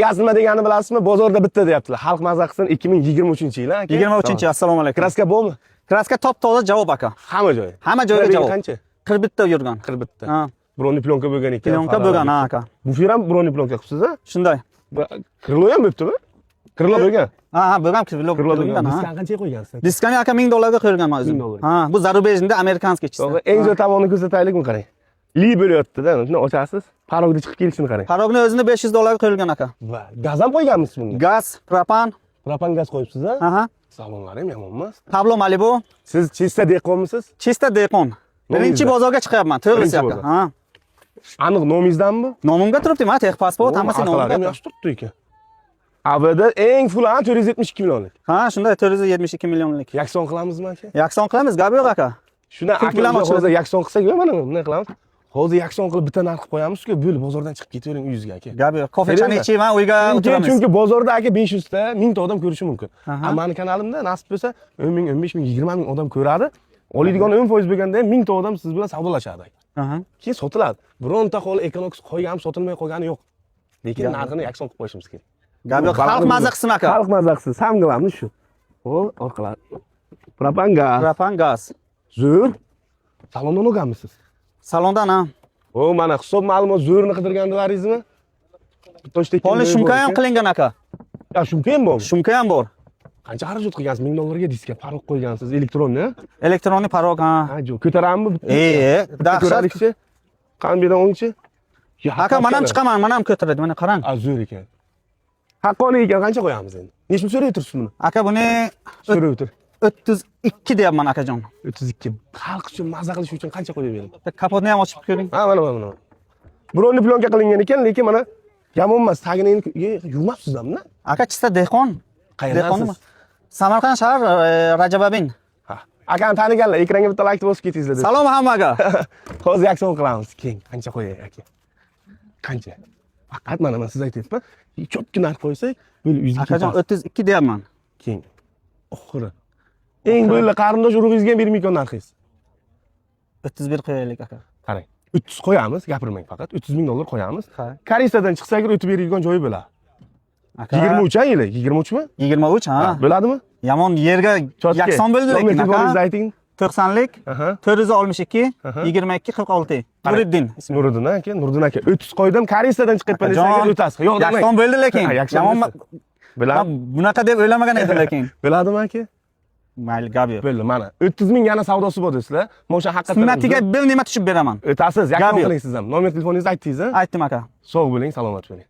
Gaz nima deganini bilasizmi? Bozorda bitta deyaptilar. Xalq mazza qilsin 2023-yil, aka. 23-yil. Assalomu alaykum. Kraska bormi? Kraska top toza javob aka. Hamma joyi. Hamma joyga javob. Qancha? 41 ta yurgan. 41 Ha. Broni plyonka bo'lgan ekan. Plyonka bo'lgan ha aka. Bu ham broni plyonka qilibsiz a? Shunday. Krilo ham bo'libdimi? Krilo bo'lgan. Ha, bo'lgan krilo bo'lgan. ha. Diskani qanchaga qo'ygansiz? Diskani aka $1000 qo'yganman o'zim. $1000. Ha, bu zarubejnda amerikanskiy chista. To'g'ri, eng zo'r tomonini ko'rsataylikmi qarang. Li bo'lyapti-da, shuni ochasiz. Parogda chiqib kelishini qarang. Parogni o'zini $500 qo'yilgan aka. Va gaz ham qo'yganmisiz bunga? Gaz, propan. Propan gaz qo'yibsiz a? Aha. Salonlari ham yomon emas. Pablo Malibu. Siz chista dehqonmisiz? Chista dehqon. Birinchi bozorga chiqyapman, to'g'risi aka. Ha. Aniq nomingizdanmi? Nomimga turibdi, men tex pasport, hammasi nomimga. Ham yaxshi turibdi ekan. Avvalda eng full 472 millionlik. Ha, shunday 472 millionlik. Yakson qilamizmi aka? Yakson qilamiz, gap yo'q aka. Shuni aka hozir yakson qilsak, mana nima qilamiz? Hozir yakson qilib bitta narx qo'yamiz-ku, bo'lib bozordan chiqib ketavering uyingizga aka. Gap yo'q. Kofechani ichayman, uyga o'tiramiz. Chunki bozorda aka 500 ta, 1000 ta odam ko'rishi mumkin. Mani kanalimda nasib bo'lsa 10 ming, 15 ming, 20 ming odam ko'radi. Oladigan 10% bo'lganda ham 1000 ta odam siz bilan savdolashadi. Aha. Keyin sotiladi. Bironta hol Econox qo'ygan, sotilmay qolgani yo'q. Lekin narxini yakson qilib qo'yishimiz kerak. Gap yo'q. Xalq mazza qilsin aka. Xalq mazza qilsin. Samgilamiz shu. Xo'p, orqalar. Propan gaz. Propan gaz. Zo'r. Salondan olganmisiz? Salondan ha. O, mana hisob ma'lumot zo'rni qidirgandilaringizmi? Toshda Poli shumka ham qilingan aka. Ya, shumka ham bormi? Shumka ham bor. Qancha xarajat qilgansiz? $1000 diskka parog qo'ygansiz, elektronmi? Elektronniy parog ha. Ha, jo, ko'tarammi? Dahshat. Qanbidan o'ngchi? Aka, men ham chiqaman, men ham ko'taradi, mana qarang. Zo'r ekan. Haqqoniy ekan, qancha qo'yamiz endi? Nechmi so'rayib tursiz buni? Aka, buni So'rayib tur. 32 deyapman akajon. 32. Xalq uchun mazza qilish uchun qancha qo'yib bering? Kapotni ham ochib ko'ring. Ha, mana. Bronni plyonka qilingan ekan, lekin mana yomon emas. Tagini yuvmabsiz-da. Aka, chista dehqon. Qayerdansiz? Samarqand shahar Rajababin. Ha. Akani taniganlar, ekranga bitta like bosib ketingizlar. Salom hammaga. Hozir yakson qilamiz. Keyin qancha qo'yay aka? Qancha? Faqat mana siz aytyapsiz, cho'tki narx qo'ysak, bo'lib 100 ga akajon 32 deyapman. Keyin oxiri eng bo'ldi qarindosh urug'ingizga ham bermaykan narxingiz. 31 qo'yaylik aka. Qarang, 300 qo'yamiz, gapirmang faqat. $300,000 qo'yamiz. Karistadan chiqsak, o'tib beradigan joyi bo'ladi. Aka 23 yili, 23mi? 23 ha. Bo'ladimi? Yomon yerga yakson bo'ldi lekin aka. Ayting. 90lik 462 22 46. Nuriddin. Nuriddin aka, Nuriddin aka 30 qo'ydim, Karistadan chiqibman desangiz o'tasiz. Yo'q, yakson bo'ldi lekin. Yomon bilan bunaqa deb o'ylamagan edim lekin. Bo'ladimi aka? Mayli, gap yo'q. Bo'ldi, mana 30 ming yana savdosi bor deysizlar. Mosha haqiqatan Sunnatiga bir nima tushib beraman. O'tasiz, yakson qiling siz ham. Nomer telefoningizni aytdingiz-a? Aytdim aka. Sog' bo'ling, salomat bo'ling.